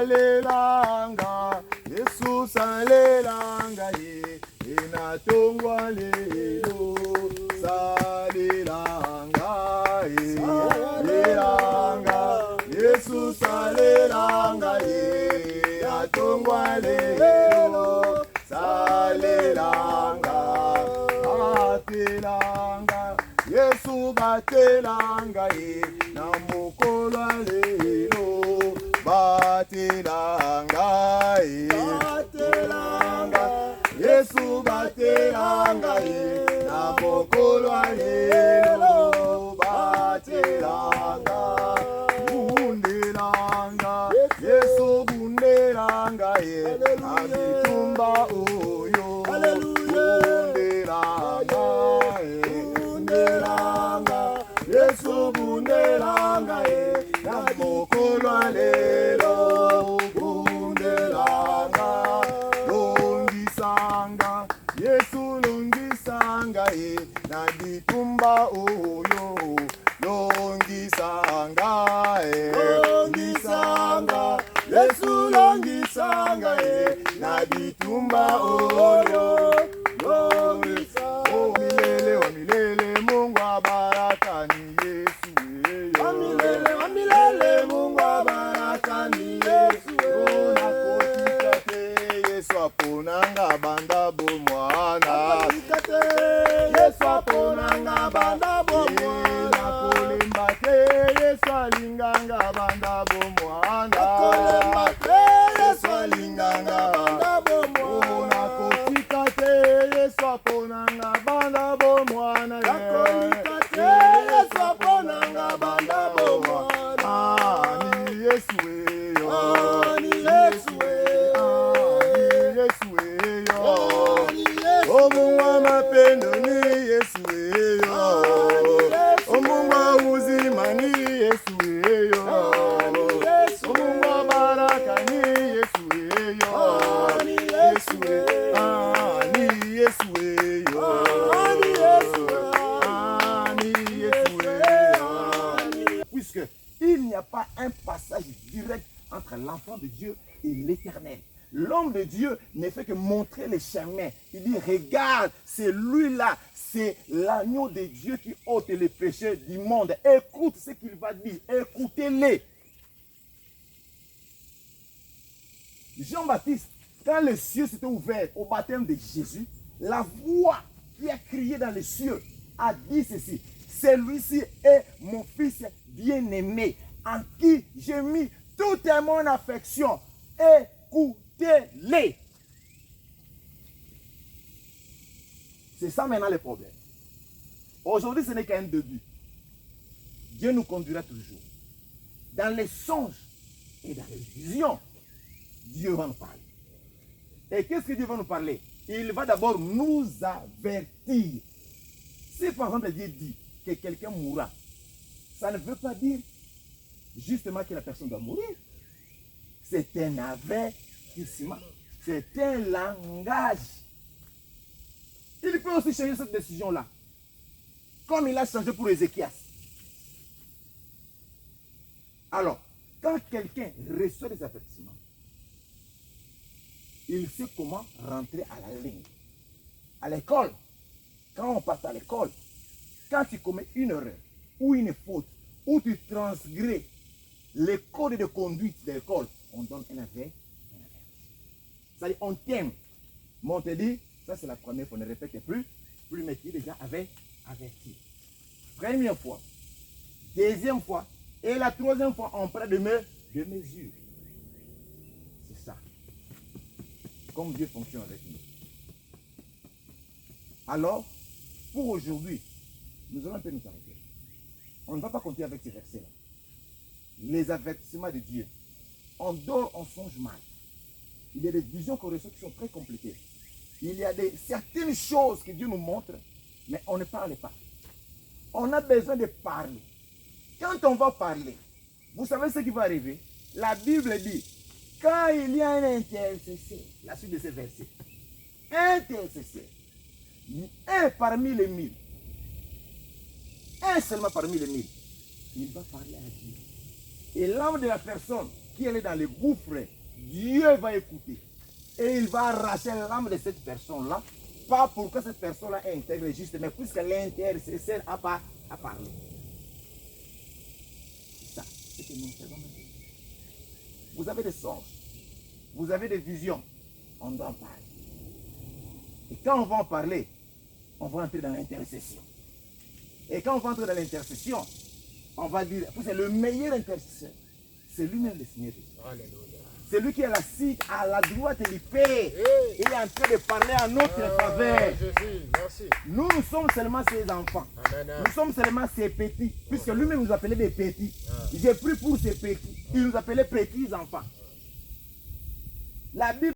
salelanga, Yesu salelanga ye, inatongwa lelo, salelanga ye, salelanga, Yesu salelanga ye, inatongwa lelo, salelanga, batelanga, Yesu batelanga ye, na mokolo lelo, batelanga ye, batelanga, Yesu batelanga ye, na mokolo lelo, batelanga, bundelanga, Yesu bundelanga ye, abitumba oyo, bundelanga ye, bundelanga, Yesu bundelanga ye, na mokolo lelo, bundelanga, longisanga, Yesu longisanga ye, na bitumba oyo, longisanga ye, longisanga, Yesu longisanga ye, na bitumba oyo, longisanga, oh milele, oh milele, Mungu wa baraka ni Yesu yeyo, wa milele, Mungu wa baraka ni Yesu yeyo, nakotika te, Yesu aponanga banda bomwana, Yesu aponanga banda bomwana, nakolemba te, Yesu alinganga banda bomwana, nakolemba te, Yesu alinganga banda bomwana, nakotika te, Yesu aponanga banda bomwana, nakotika te, Yesu aponanga banda bomwana, ni Yesu yeyo, ni Yesu yeyo, ni Yesu yeyo, o Mungu wa mapendo ni Yesu yeyo, o Mungu wa uzima ni Yesu yeyo, o Mungu wa baraka ni Yesu yeyo, Yesu yeyo, ni Yesu yeyo, ni Yesu yeyo. Puisque il n'y a pas un passage direct entre l'enfant de Dieu et l'éternel. L'homme de Dieu ne fait que montrer les chemins. Il dit, regarde, c'est lui-là, c'est l'agneau de Dieu qui ôte les péchés du monde. Écoute ce qu'il va dire, écoutez-les. Jean-Baptiste, quand les cieux s'étaient ouverts au baptême de Jésus, la voix qui a crié dans les cieux a dit ceci, celui-ci est mon fils bien-aimé, en qui j'ai mis toute mon affection. Écoutez-les. C'est ça maintenant le problème. Aujourd'hui, ce n'est qu'un début. Dieu nous conduira toujours. Dans les songes et dans les visions, Dieu va nous parler. Et qu'est-ce que Dieu va nous parler? Il va d'abord nous avertir. Si par exemple Dieu dit que quelqu'un mourra, ça ne veut pas dire justement que la personne doit mourir. C'est un avertissement. C'est un langage. Il peut aussi changer cette décision-là. Comme il a changé pour Ézéchias. Alors, quand quelqu'un reçoit des avertissements, il sait comment rentrer à la ligne. À l'école, quand on passe à l'école, quand tu commets une erreur ou une faute, ou tu transgresses les codes de conduite de l'école, on donne un avertissement. C'est-à-dire, on t'aime. Mais on te dit, ça c'est la première fois, on ne répète plus, mais tu es déjà averti. Première fois, deuxième fois, et la troisième fois, on prend de mesures. C'est ça. Comme Dieu fonctionne avec nous. Alors, pour aujourd'hui, nous allons un peu nous arrêter. On ne va pas continuer avec ces versets-là. Les avertissements de Dieu. On dort, on songe mal. Il y a des visions qu'on reçoit qui sont très compliquées. Il y a certaines choses que Dieu nous montre, mais on ne parle pas. On a besoin de parler. Quand on va parler, vous savez ce qui va arriver? La Bible dit, quand il y a un intercesseur, la suite de ces versets, intercesseur, un parmi les 1000, un seulement parmi les 1000, il va parler à Dieu. Et l'âme de la personne qui est dans le gouffre, Dieu va écouter. Et il va arracher l'âme de cette personne-là, pas pour que cette personne-là intègre juste, mais puisque l'intercesseur a parlé. C'est ça, c'est ce que nous faisons maintenant. Vous avez des songes, vous avez des visions, on doit en parler. Et quand on va en parler, on va entrer dans l'intercession. Et quand on va entrer dans l'intercession, on va dire, c'est le meilleur intercesseur, c'est lui-même le Seigneur. Alléluia. C'est lui qui est assis à la droite du Père. Il est en train de parler à notre faveur. Jésus, merci. Nous sommes seulement ses enfants. Amen. Nous sommes seulement ses petits. Puisque lui-même nous appelait des petits. J'ai pris pour ses petits. Il nous appelait petits enfants. La Bible